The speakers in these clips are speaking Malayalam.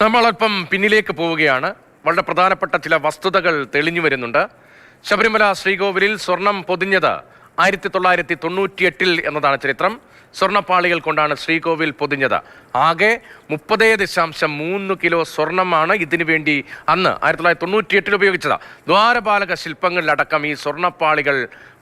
നമ്മളൽപ്പം പിന്നിലേക്ക് പോവുകയാണ്. വളരെ പ്രധാനപ്പെട്ട ചില വസ്തുതകൾ തെളിഞ്ഞു വരുന്നുണ്ട്. ശബരിമല ശ്രീകോവിലിൽ സ്വർണം പൊതിഞ്ഞത് 1998 എന്നതാണ് ചരിത്രം. സ്വർണ്ണപ്പാളികൾ കൊണ്ടാണ് ശ്രീകോവിൽ പൊതിഞ്ഞത്. ആകെ 30.3 കിലോ സ്വർണമാണ് ഇതിനു വേണ്ടി അന്ന് 1998 ഉപയോഗിച്ചത്. ദ്വാരപാലക ശില്പങ്ങളിലടക്കം ഈ സ്വർണ്ണപ്പാളികൾ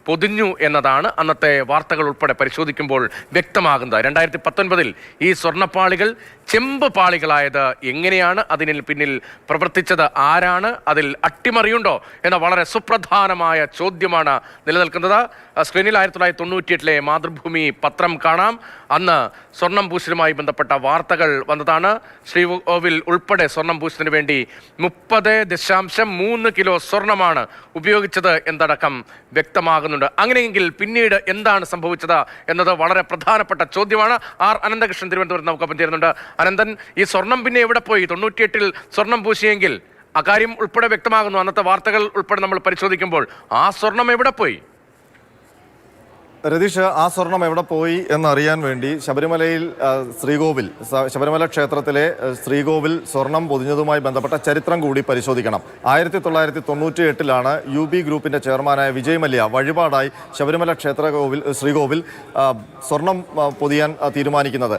പൊതിഞ്ഞു എന്നതാണ് അന്നത്തെ വാർത്തകൾ ഉൾപ്പെടെ പരിശോധിക്കുമ്പോൾ വ്യക്തമാകുന്നത്. 2019 ഈ സ്വർണ്ണപ്പാളികൾ ചെമ്പ് പാളികളായത് എങ്ങനെയാണ്? അതിന് പിന്നിൽ പ്രവർത്തിച്ചത് ആരാണ്? അതിൽ അട്ടിമറിയുണ്ടോ എന്ന വളരെ സുപ്രധാനമായ ചോദ്യമാണ് നിലനിൽക്കുന്നത്. സ്ക്രീനിൽ 1998 മാതൃഭൂമി പത്രം കാണാം. അന്ന് സ്വർണം പൂശലുമായി ബന്ധപ്പെട്ട വാർത്തകൾ വന്നതാണ്. ശ്രീകോവിൽ ഉൾപ്പെടെ സ്വർണം പൂശലിന് വേണ്ടി 30.3 കിലോ സ്വർണമാണ് ഉപയോഗിച്ചത് എന്നടക്കം വ്യക്തമാകുന്നുണ്ട്. അങ്ങനെയെങ്കിൽ പിന്നീട് എന്താണ് സംഭവിച്ചത് എന്നത് വളരെ പ്രധാനപ്പെട്ട ചോദ്യമാണ്. ആർ അനന്തകൃഷ്ണൻ തിരുവനന്തപുരത്ത് നമുക്കൊപ്പം ചേരുന്നുണ്ട്. അനന്തൻ, ഈ സ്വർണം പിന്നെ എവിടെ പോയി? 98 സ്വർണം പൂശിയെങ്കിൽ അക്കാര്യം ഉൾപ്പെടെ വ്യക്തമാകുന്നു. അന്നത്തെ വാർത്തകൾ ഉൾപ്പെടെ നമ്മൾ പരിശോധിക്കുമ്പോൾ ആ സ്വർണം എവിടെ പോയി? രതീഷ്, ആ സ്വർണം എവിടെ പോയി എന്നറിയാൻ വേണ്ടി ശബരിമല ക്ഷേത്രത്തിലെ ശ്രീകോവിൽ സ്വർണം പൊതിഞ്ഞതുമായി ബന്ധപ്പെട്ട ചരിത്രം കൂടി പരിശോധിക്കണം. 1998 UB ഗ്രൂപ്പിന്റെ ചെയർമാനായ വിജയ് മല്യ വഴിപാടായി ശബരിമല ശ്രീകോവിൽ സ്വർണം പൊതിയാൻ തീരുമാനിക്കുന്നത്.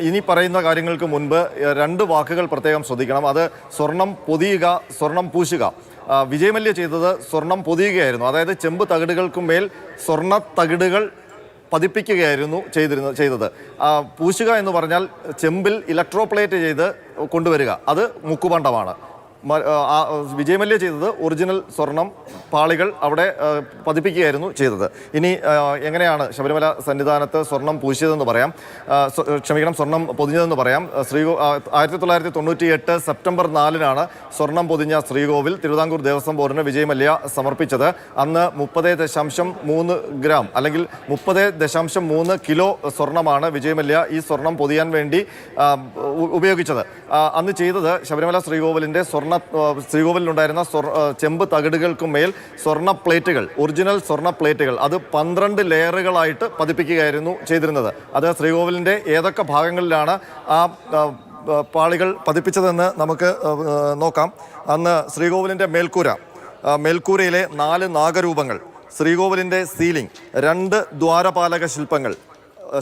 ഇനി പറയുന്ന കാര്യങ്ങൾക്ക് മുൻപ് രണ്ട് വാക്കുകൾ പ്രത്യേകം ശ്രദ്ധിക്കണം. അത് സ്വർണം പൊതിയുക, സ്വർണം പൂശുക. വിജയ് മല്യ ചെയ്തത് സ്വർണം പൊതിയുകയായിരുന്നു. അതായത് ചെമ്പ് തകിടുകൾക്കുമേൽ സ്വർണ്ണ തകിടുകൾ പതിപ്പിക്കുകയായിരുന്നു ചെയ്തത്. പൂശുക എന്ന് പറഞ്ഞാൽ ചെമ്പിൽ ഇലക്ട്രോപ്ലേറ്റ് ചെയ്ത് കൊണ്ടുവരിക. അത് മുക്കുപണ്ടമാണ്. വിജയ് മല്യ ചെയ്തത് ഒറിജിനൽ സ്വർണം പാളികൾ അവിടെ പതിപ്പിക്കുകയായിരുന്നു ചെയ്തത്. ഇനി എങ്ങനെയാണ് ശബരിമല സന്നിധാനത്ത് സ്വർണം പൂശിയതെന്ന് പറയാം. സ്വർണം പൊതിഞ്ഞതെന്ന് പറയാം. 1998 സെപ്റ്റംബർ 4 സ്വർണം പൊതിഞ്ഞ ശ്രീകോവിൽ തിരുവിതാംകൂർ ദേവസ്വം ബോർഡിന് വിജയ് മല്യ സമർപ്പിച്ചത്. അന്ന് 30.3 ഗ്രാം അല്ലെങ്കിൽ 30.3 കിലോ സ്വർണമാണ് വിജയ് മല്യ ഈ സ്വർണം പൊതിയാൻ വേണ്ടി ഉപയോഗിച്ചത്. അന്ന് ചെയ്തത് ശബരിമല ശ്രീകോവിലിൻ്റെ ശ്രീകോവിലുണ്ടായിരുന്ന ചെമ്പ് തകിടുകൾക്കുമേൽ സ്വർണ്ണ പ്ലേറ്റുകൾ, ഒറിജിനൽ സ്വർണ്ണ പ്ലേറ്റുകൾ, അത് 12 ലെയറുകളായിട്ട് പതിപ്പിക്കുകയായിരുന്നു ചെയ്തിരുന്നത്. അത് ശ്രീകോവിലിൻ്റെ ഏതൊക്കെ ഭാഗങ്ങളിലാണ് ആ പാളികൾ പതിപ്പിച്ചതെന്ന് നമുക്ക് നോക്കാം. അന്ന് ശ്രീകോവിലിൻ്റെ മേൽക്കൂരയിലെ 4 നാഗരൂപങ്ങൾ, ശ്രീകോവിലിൻ്റെ സീലിംഗ്, 2 ദ്വാരപാലക ശില്പങ്ങൾ.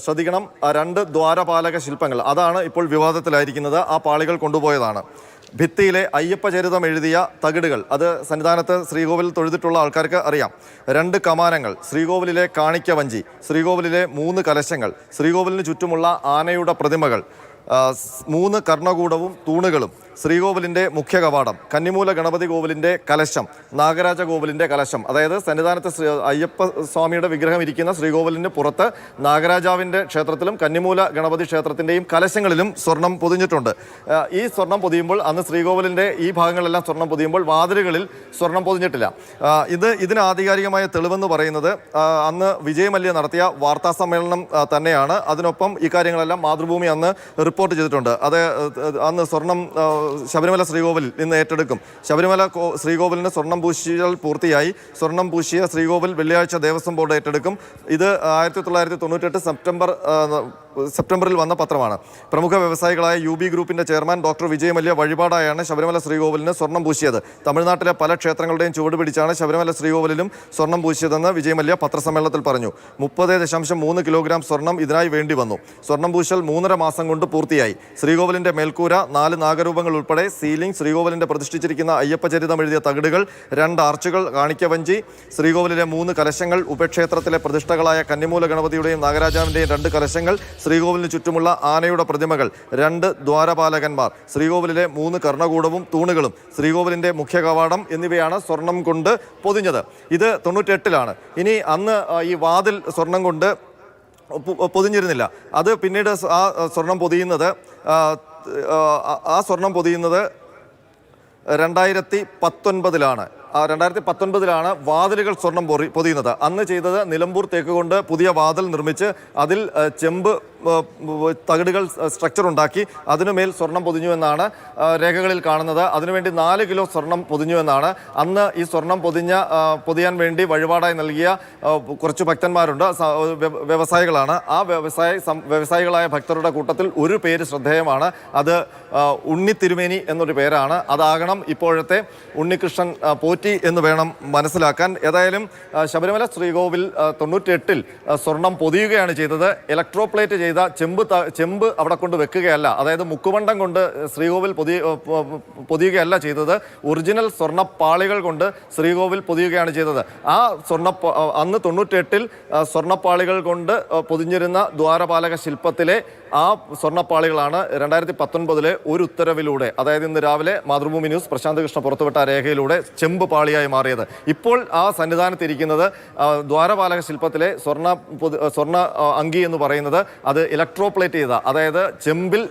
ശ്രദ്ധിക്കണം, 2 ദ്വാരപാലക ശില്പങ്ങൾ അതാണ് ഇപ്പോൾ വിവാദത്തിലായിരിക്കുന്നത്. ആ പാളികൾ കൊണ്ടുപോയതാണ്. ഭിത്തിയിലെ അയ്യപ്പ ചരിതം എഴുതിയ തകിടുകൾ, അത് സന്നിധാനത്ത് ശ്രീകോവിൽ തൊഴുതിട്ടുള്ള ആൾക്കാർക്ക് അറിയാം. 2 കമാനങ്ങൾ, ശ്രീകോവിലിലെ കാണിക്ക വഞ്ചി, ശ്രീകോവിലിലെ 3 കലശങ്ങൾ, ശ്രീകോവിലിന് ചുറ്റുമുള്ള ആനയുടെ പ്രതിമകൾ, 3 കർണകൂടവും തൂണുകളും, ശ്രീകോവിലിൻ്റെ മുഖ്യ കവാടം, കന്നിമൂല ഗണപതി കോവിലിൻ്റെ കലശം, നാഗരാജ കോവിലിൻ്റെ കലശം. അതായത് സന്നിധാനത്ത് അയ്യപ്പ സ്വാമിയുടെ വിഗ്രഹം ഇരിക്കുന്ന ശ്രീകോവിലിന് പുറത്ത് നാഗരാജാവിൻ്റെ ക്ഷേത്രത്തിലും കന്നിമൂല ഗണപതി ക്ഷേത്രത്തിൻ്റെയും കലശങ്ങളിലും സ്വർണം പൊതിഞ്ഞിട്ടുണ്ട്. ഈ സ്വർണം പൊതിയുമ്പോൾ അന്ന് ശ്രീകോവിലിൻ്റെ ഈ ഭാഗങ്ങളെല്ലാം സ്വർണം പൊതിയുമ്പോൾ വാതിലുകളിൽ സ്വർണം പൊതിഞ്ഞിട്ടില്ല. ഇതിന് ആധികാരികമായ തെളിവെന്ന് പറയുന്നത് അന്ന് വിജയ് മല്യ നടത്തിയ വാർത്താ സമ്മേളനം തന്നെയാണ്. അതിനൊപ്പം ഇക്കാര്യങ്ങളെല്ലാം മാതൃഭൂമി അന്ന് റിപ്പോർട്ട് ചെയ്തിട്ടുണ്ട്. അത് അന്ന് സ്വർണം ശബരിമല ശ്രീകോവിൽ ഇന്ന് ഏറ്റെടുക്കും. ശബരിമല ശ്രീകോവിലിന് സ്വർണം പൂശിയാൽ പൂർത്തിയായി. സ്വർണം പൂശിയ ശ്രീകോവിൽ വെള്ളിയാഴ്ച ദേവസ്വം ബോർഡ് ഏറ്റെടുക്കും. ഇത് 1998 സെപ്റ്റംബറിൽ വന്ന പത്രമാണ്. പ്രമുഖ വ്യവസായികളായ UB ഗ്രൂപ്പിന്റെ ചെയർമാൻ ഡോക്ടർ വിജയ് മല്യ വഴിപാടായാണ് ശബരിമല ശ്രീകോവിലിന് സ്വർണം പൂശിയത്. തമിഴ്നാട്ടിലെ പല ക്ഷേത്രങ്ങളുടെയും ചുവട് പിടിച്ചാണ് ശബരിമല ശ്രീകോവിലിലും സ്വർണം പൂശിയതെന്ന് വിജയ് മല്യ പത്രസമ്മേളനത്തിൽ പറഞ്ഞു. 30.3 കിലോഗ്രാം സ്വർണം ഇതിനായി വേണ്ടി വന്നു. സ്വർണം പൂശൽ 3.5 മാസം കൊണ്ട് പൂർത്തിയായി. ശ്രീകോവിലിന്റെ മേൽക്കൂര, 4 നാഗരൂപങ്ങൾ ഉൾപ്പെടെ സീലിംഗ്, ശ്രീകോവിലിന്റെ പ്രതിഷ്ഠിച്ചിരിക്കുന്ന അയ്യപ്പ ചരിതം എഴുതിയ തകിടുകൾ, 2 ആർച്ചുകൾ, കാണിക്കവഞ്ചി, ശ്രീകോവിലിലെ 3 കലശങ്ങൾ, ഉപക്ഷേത്രത്തിലെ പ്രതിഷ്ഠകളായ കന്നിമൂല ഗണപതിയുടെയും നാഗരാജാവിന്റെയും 2 കലശങ്ങൾ, ശ്രീകോവിലിന് ചുറ്റുമുള്ള ആനയുടെ പ്രതിമകൾ, 2 ദ്വാരപാലകന്മാർ, ശ്രീകോവിലിലെ 3 കർണകൂടവും തൂണുകളും, ശ്രീകോവിലിന്റെ മുഖ്യ കവാടം എന്നിവയാണ് സ്വർണം കൊണ്ട് പൊതിഞ്ഞത്. ഇത് 98 ഇനി അന്ന് ഈ വാതിൽ സ്വർണം കൊണ്ട് പൊതിഞ്ഞിരുന്നില്ല. അത് പിന്നീട് ആ സ്വർണം പൊതിയുന്നത് 2019 2019 വാതിലുകൾ സ്വർണം പൊതിയുന്നത്. അന്ന് ചെയ്തത് നിലമ്പൂർ തേക്ക് കൊണ്ട് പുതിയ വാതിൽ നിർമ്മിച്ച് അതിൽ ചെമ്പ് തകിടുകൾ സ്ട്രക്ചർ ഉണ്ടാക്കി അതിനുമേൽ സ്വർണം പൊതിഞ്ഞു എന്നാണ് രേഖകളിൽ കാണുന്നത്. അതിനുവേണ്ടി 4 കിലോ സ്വർണം പൊതിഞ്ഞു എന്നാണ്. അന്ന് ഈ സ്വർണം പൊതിയാൻ വേണ്ടി വഴിപാടായി നൽകിയ കുറച്ച് ഭക്തന്മാരുണ്ട്, വ്യവസായികളാണ്. ആ വ്യവസായികളായ ഭക്തരുടെ കൂട്ടത്തിൽ ഒരു പേര് ശ്രദ്ധേയമാണ്. അത് ഉണ്ണി തിരുമേനി എന്നൊരു പേരാണ്. അതാകണം ഇപ്പോഴത്തെ ഉണ്ണികൃഷ്ണൻ പോറ്റി എന്ന് വേണം മനസ്സിലാക്കാൻ. ഏതായാലും ശബരിമല ശ്രീകോവിൽ 98 സ്വർണം പൊതിയുകയാണ് ചെയ്തത്. ഇലക്ട്രോപ്ലേറ്റ് ചെയ്ത ചെമ്പ് അവിടെ കൊണ്ട് വെക്കുകയല്ല, അതായത് മുക്കുമണ്ടം കൊണ്ട് ശ്രീകോവിൽ പൊതിയുകയല്ല ചെയ്തത്. ഒറിജിനൽ സ്വർണ്ണപ്പാളികൾ കൊണ്ട് ശ്രീകോവിൽ പൊതിയുകയാണ് ചെയ്തത്. ആ അന്ന് 98 സ്വർണ്ണപ്പാളികൾ കൊണ്ട് പൊതിഞ്ഞിരുന്ന ദ്വാരപാലക ശില്പത്തിലെ ആ സ്വർണ്ണപ്പാളികളാണ് 2019 ഒരു ഉത്തരവിലൂടെ, അതായത് ഇന്ന് രാവിലെ മാതൃഭൂമി ന്യൂസ് പ്രശാന്ത് കൃഷ്ണ പുറത്തുവിട്ട രേഖയിലൂടെ ചെമ്പ് പാളിയായി മാറിയത്. ഇപ്പോൾ ആ സന്നിധാനത്തിരിക്കുന്നത് ദ്വാരപാലക ശില്പത്തിലെ സ്വർണ്ണ അങ്കി എന്ന് പറയുന്നത് അത് ഇലക്ട്രോപ്ലേറ്റ് ചെയ്ത, അതായത് ചെമ്പിൽ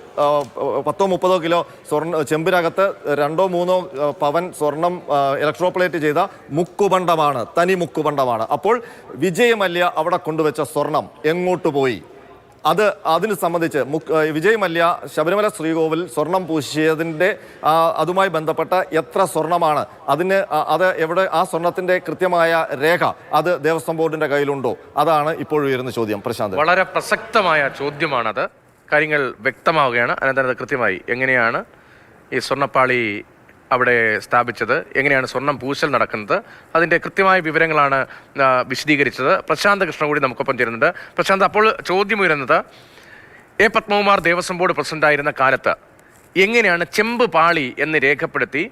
10-30 കിലോ ചെമ്പിനകത്ത് 2-3 പവൻ സ്വർണം ഇലക്ട്രോപ്ലേറ്റ് ചെയ്ത മുക്കുബണ്ടമാണ്, തനി മുക്കുബണ്ടമാണ്. അപ്പോൾ വിജയ് മല്യ അവിടെ കൊണ്ടുവച്ച സ്വർണം എങ്ങോട്ട് പോയി? അതിന് സംബന്ധിച്ച് വിജയ് മല്യ ശബരിമല ശ്രീകോവിൽ സ്വർണം പൂശിയതിൻ്റെ അതുമായി ബന്ധപ്പെട്ട എത്ര സ്വർണമാണ്, അത് എവിടെ, ആ സ്വർണത്തിൻ്റെ കൃത്യമായ രേഖ അത് ദേവസ്വം ബോർഡിൻ്റെ കയ്യിലുണ്ടോ? അതാണ് ഇപ്പോൾ ഉയരുന്ന ചോദ്യം. പ്രശാന്ത്, വളരെ പ്രസക്തമായ ചോദ്യമാണത്. കാര്യങ്ങൾ വ്യക്തമാവുകയാണ്. അനന്തരം കൃത്യമായി എങ്ങനെയാണ് ഈ സ്വർണ്ണപ്പാളി അവിടെ സ്ഥാപിച്ചത്, എങ്ങനെയാണ് സ്വർണം പൂശൽ നടക്കുന്നത്, അതിൻ്റെ കൃത്യമായ വിവരങ്ങളാണ് വിശദീകരിച്ചത്. പ്രശാന്ത് കൃഷ്ണ കൂടി നമുക്കൊപ്പം ചേരുന്നുണ്ട്. പ്രശാന്ത്, അപ്പോൾ ചോദ്യമുയരുന്നത് എ പത്മകുമാർ ദേവസ്വം ബോർഡ് പ്രസിഡന്റായിരുന്ന കാലത്ത് എങ്ങനെയാണ് ചെമ്പ് പാളി എന്ന് രേഖപ്പെടുത്തി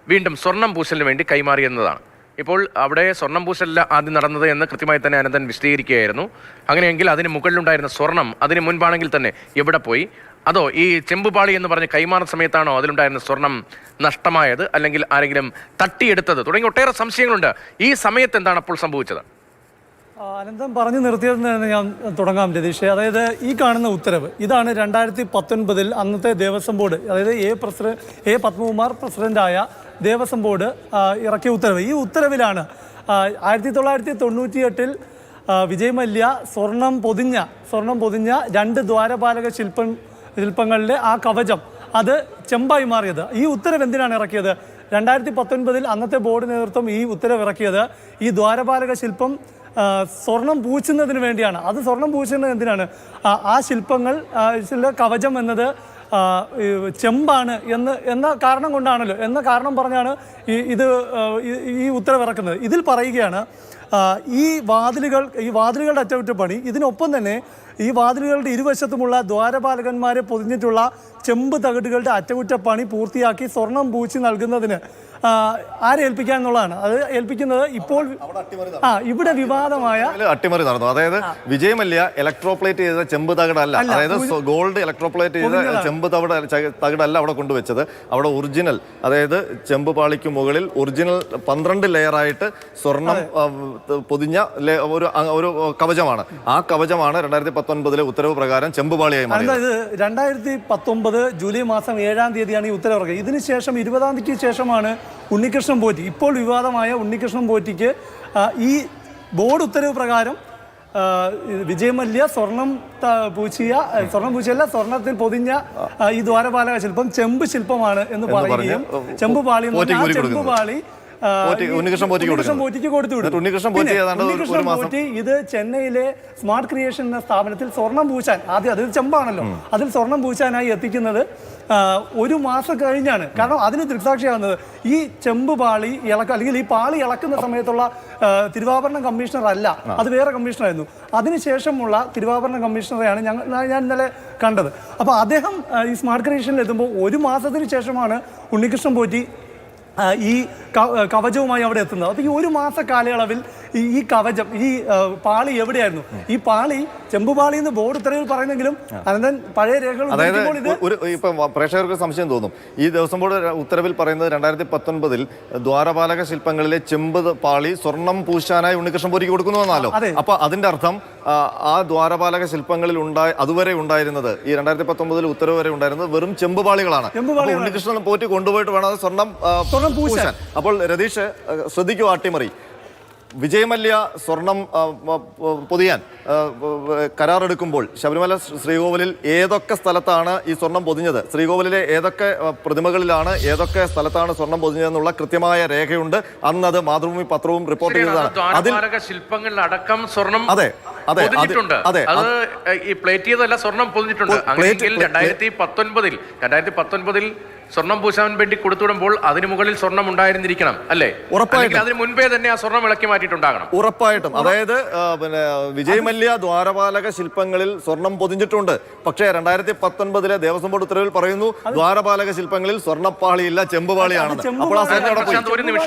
വീണ്ടും സ്വർണം പൂശലിന് വേണ്ടി കൈമാറിയെന്നതാണ്. ഇപ്പോൾ അവിടെ സ്വർണം പൂശലല്ല ആദ്യം നടന്നത് എന്ന് കൃത്യമായി തന്നെ അനന്തൻ വിശദീകരിക്കുകയായിരുന്നു. അങ്ങനെയെങ്കിൽ അതിന് മുകളിലുണ്ടായിരുന്ന സ്വർണം അതിന് മുൻപാണെങ്കിൽ തന്നെ എവിടെ പോയി? അതോ ഈ ചെമ്പുപാളി എന്ന് പറഞ്ഞ് കൈമാറുന്ന സമയത്താണോ അതിലുണ്ടായിരുന്ന സ്വർണം നഷ്ടമായത്, അല്ലെങ്കിൽ ആരെങ്കിലും തട്ടിയെടുത്തത്, തുടങ്ങി ഒട്ടേറെ സംശയങ്ങളുണ്ട്. ഈ സമയത്ത് എന്താണ് അപ്പോൾ സംഭവിച്ചത്? അനന്തം പറഞ്ഞു നിർത്തിയതെന്ന് ഞാൻ തുടങ്ങാം രതീഷ്. അതായത് ഈ കാണുന്ന ഉത്തരവ് ഇതാണ് 2019 അന്നത്തെ ദേവസ്വം ബോർഡ്, അതായത് എ പത്മകുമാർ പ്രസിഡന്റായ ദേവസ്വം ബോർഡ് ഇറക്കിയ ഉത്തരവ്. ഈ ഉത്തരവിലാണ് 1998 വിജയ് മല്യ സ്വർണം പൊതിഞ്ഞ 2 ദ്വാരപാലക ശില്പങ്ങളിലെ ആ കവചം അത് ചെമ്പായി മാറിയത്. ഈ ഉത്തരവ് എന്തിനാണ് ഇറക്കിയത്? 2019 അന്നത്തെ ബോർഡ് നേതൃത്വം ഈ ഉത്തരവ് ഇറക്കിയത് ഈ ദ്വാരപാലക ശില്പം സ്വർണം പൂച്ചുന്നതിന് വേണ്ടിയാണ്. അത് സ്വർണം പൂച്ചുന്നത് എന്തിനാണ്? ആ ശില്പങ്ങൾ കവചം എന്നത് ചെമ്പാണ് എന്ന കാരണം കൊണ്ടാണല്ലോ, എന്ന കാരണം പറഞ്ഞാണ് ഈ ഉത്തരവിറക്കുന്നത്. ഇതിൽ പറയുകയാണ് ഈ വാതിലുകളുടെ അറ്റകുറ്റപ്പണി, ഇതിനൊപ്പം തന്നെ ഈ വാതിലുകളുടെ ഇരുവശത്തുമുള്ള ദ്വാരപാലകന്മാരെ പൊതിഞ്ഞിട്ടുള്ള ചെമ്പ് തകിടുകളുടെ അറ്റകുറ്റപ്പണി പൂർത്തിയാക്കി സ്വർണം പൂച്ചി നൽകുന്നതിന് ആരെ ഏൽപ്പിക്കുക എന്നുള്ളതാണ്. അത് ഏൽപ്പിക്കുന്നത് ഇപ്പോൾ ഇവിടെ വിവാദമായ അട്ടിമറി നടന്നു. അതായത് വിജയ് മല്യ ഇലക്ട്രോപ്ലേറ്റ് ചെയ്ത ചെമ്പ് തകിടല്ല, അതായത് ഗോൾഡ് ഇലക്ട്രോപ്ലേറ്റ് ചെയ്ത ചെമ്പ് തകിടല്ല അവിടെ കൊണ്ടുവച്ചത്. അവിടെ ഒറിജിനൽ, അതായത് ചെമ്പ് പാളിക്ക് മുകളിൽ ഒറിജിനൽ 12 ലെയറായിട്ട് സ്വർണം പൊതിഞ്ഞ ഒരു കവചമാണ്. ആ കവചമാണ് 2019 ഉത്തരവ് പ്രകാരം ചെമ്പുപാളിയായി മാറിയത്. അതായത് 2019 ജൂലൈ മാസം 7-ാം തീയതിയാണ് ഈ ഉത്തരവ് ഇറങ്ങിയത്. ഇതിനുശേഷം 20-ാം തീയതിക്ക് ശേഷമാണ് ഉണ്ണികൃഷ്ണൻ പോറ്റി, ഇപ്പോൾ വിവാദമായ ഉണ്ണികൃഷ്ണൻ പോറ്റിക്ക് ഈ ബോർഡ് ഉത്തരവ് പ്രകാരം വിജയ് മല്യ സ്വർണത്തിൽ പൊതിഞ്ഞ ഈ ദ്വാരപാലക ശില്പം ചെമ്പ് ശില്പമാണ് എന്ന് പറയുകയും ചെമ്പുപാളി ഉണ്ണികൃഷ്ണൻ പോറ്റിക്ക് കൊടുത്തു. ഇത് ചെന്നൈയിലെ സ്മാർട്ട് ക്രിയേഷൻ എന്ന സ്ഥാപനത്തിൽ സ്വർണം പൂശാൻ, ആദ്യം അതിൽ ചെമ്പാണല്ലോ, അതിൽ സ്വർണം പൂശാനായി എത്തിക്കുന്നത് 1 മാസം കഴിഞ്ഞാണ്. കാരണം അതിന് ദൃക്സാക്ഷിയാകുന്നത് ഈ ചെമ്പ് പാളി അല്ലെങ്കിൽ ഈ പാളി ഇളക്കുന്ന സമയത്തുള്ള തിരുവാഭരണ കമ്മീഷണർ അല്ല, അത് വേറെ കമ്മീഷണറായിരുന്നു. അതിനുശേഷമുള്ള തിരുവാഭരണ കമ്മീഷണറെയാണ് ഞാൻ ഇന്നലെ കണ്ടത്. അപ്പോൾ അദ്ദേഹം ഈ സ്മാർട്ട് ക്രിയേഷനിൽ എത്തുമ്പോൾ 1 മാസത്തിന് ശേഷമാണ് ഉണ്ണികൃഷ്ണൻ പോറ്റി ഈ കവചവുമായി അവിടെ എത്തുന്നത്. അപ്പോൾ ഈ 1 മാസ കാലയളവിൽ ഈ കവചം ഈ പാളി എവിടെയായിരുന്നു? ഈ പാളി ചെമ്പുപാളി എന്ന് ബോർഡ് ഉത്തരവിൽ പറയുന്നെങ്കിലും അനന്തൻ പഴയ രേഖകൾ അതായത് ഉദ്ധരിക്കുമ്പോൾ ഇത് ഇപ്പം പ്രേക്ഷകർക്ക് സംശയം തോന്നും. ഈ ദേവസ്വം ബോർഡ് ഉത്തരവിൽ പറയുന്നത് 2019 ദ്വാരപാലക ശില്പങ്ങളിലെ ചെമ്പ് പാളി സ്വർണം പൂശാനായി ഉണ്ണികൃഷ്ണൻ പോരിക്ക് കൊടുക്കുന്നു എന്നാലോ. അതെ. അപ്പൊ അതിന്റെ അർത്ഥം ആ ദ്വാരപാലക ശില്പങ്ങളിൽ അതുവരെ ഉണ്ടായിരുന്നത്, ഈ 2019 ഉത്തരവ് വരെ ഉണ്ടായിരുന്നത് വെറും ചെമ്പ് പാളികളാണ്. ചെമ്പുപാളികളാണ്. ഉണ്ണികൃഷ്ണൻ പോറ്റി കൊണ്ടുപോയിട്ട് വേണം അത് സ്വർണം പൂശാൻ. അപ്പോൾ രതീഷ് ശ്രദ്ധിക്കൂ, അട്ടിമറി. വിജയ് മല്യ സ്വർണം പൊതിയാൻ കരാറെടുക്കുമ്പോൾ ശബരിമല ശ്രീകോവിലിൽ ഏതൊക്കെ സ്ഥലത്താണ് ഈ സ്വർണം പൊതിഞ്ഞത്, ശ്രീകോവിലിലെ ഏതൊക്കെ പ്രതിമകളിലാണ്, ഏതൊക്കെ സ്ഥലത്താണ് സ്വർണം പൊതിഞ്ഞതെന്നുള്ള കൃത്യമായ രേഖയുണ്ട്. അന്ന് അത് മാതൃഭൂമി പത്രവും റിപ്പോർട്ട് ചെയ്തതാണ്. ശില്പങ്ങളിലടക്കം സ്വർണം അതെ അതെ പൊതിഞ്ഞിട്ടുണ്ട്. അത് ഈ പ്ലേറ്റ് ചെയ്തതല്ല, സ്വർണം പൊതിഞ്ഞിട്ടുണ്ട്. അങ്ങനെയെങ്കിൽ 2019 സ്വർണം പൂശാൻ വേണ്ടി കൊടുത്തുവിടുമ്പോൾ അതിന് മുകളിൽ സ്വർണം ഉണ്ടായിരുന്നിരിക്കണം അല്ലേ? ഉറപ്പായിട്ടും അതിന് മുൻപേ തന്നെ ആ സ്വർണം ഇളക്കി മാറ്റിയിട്ടുണ്ടാകണം. ഉറപ്പായിട്ടും. അതായത് പിന്നെ വിജയ് മല്യ ദ്വാരപാലക ശില്പങ്ങളിൽ സ്വർണം പൊതിഞ്ഞിട്ടുണ്ട്. പക്ഷേ 2019 ദേവസ്വം ബോർഡ് ഉത്തരവിൽ പറയുന്നു ദ്വാരപാലക ശില്പങ്ങളിൽ സ്വർണ്ണപ്പാളിയില്ല, ചെമ്പുപാളിയാണെന്ന്. അപ്പോൾ ആ സ്വർണ്ണം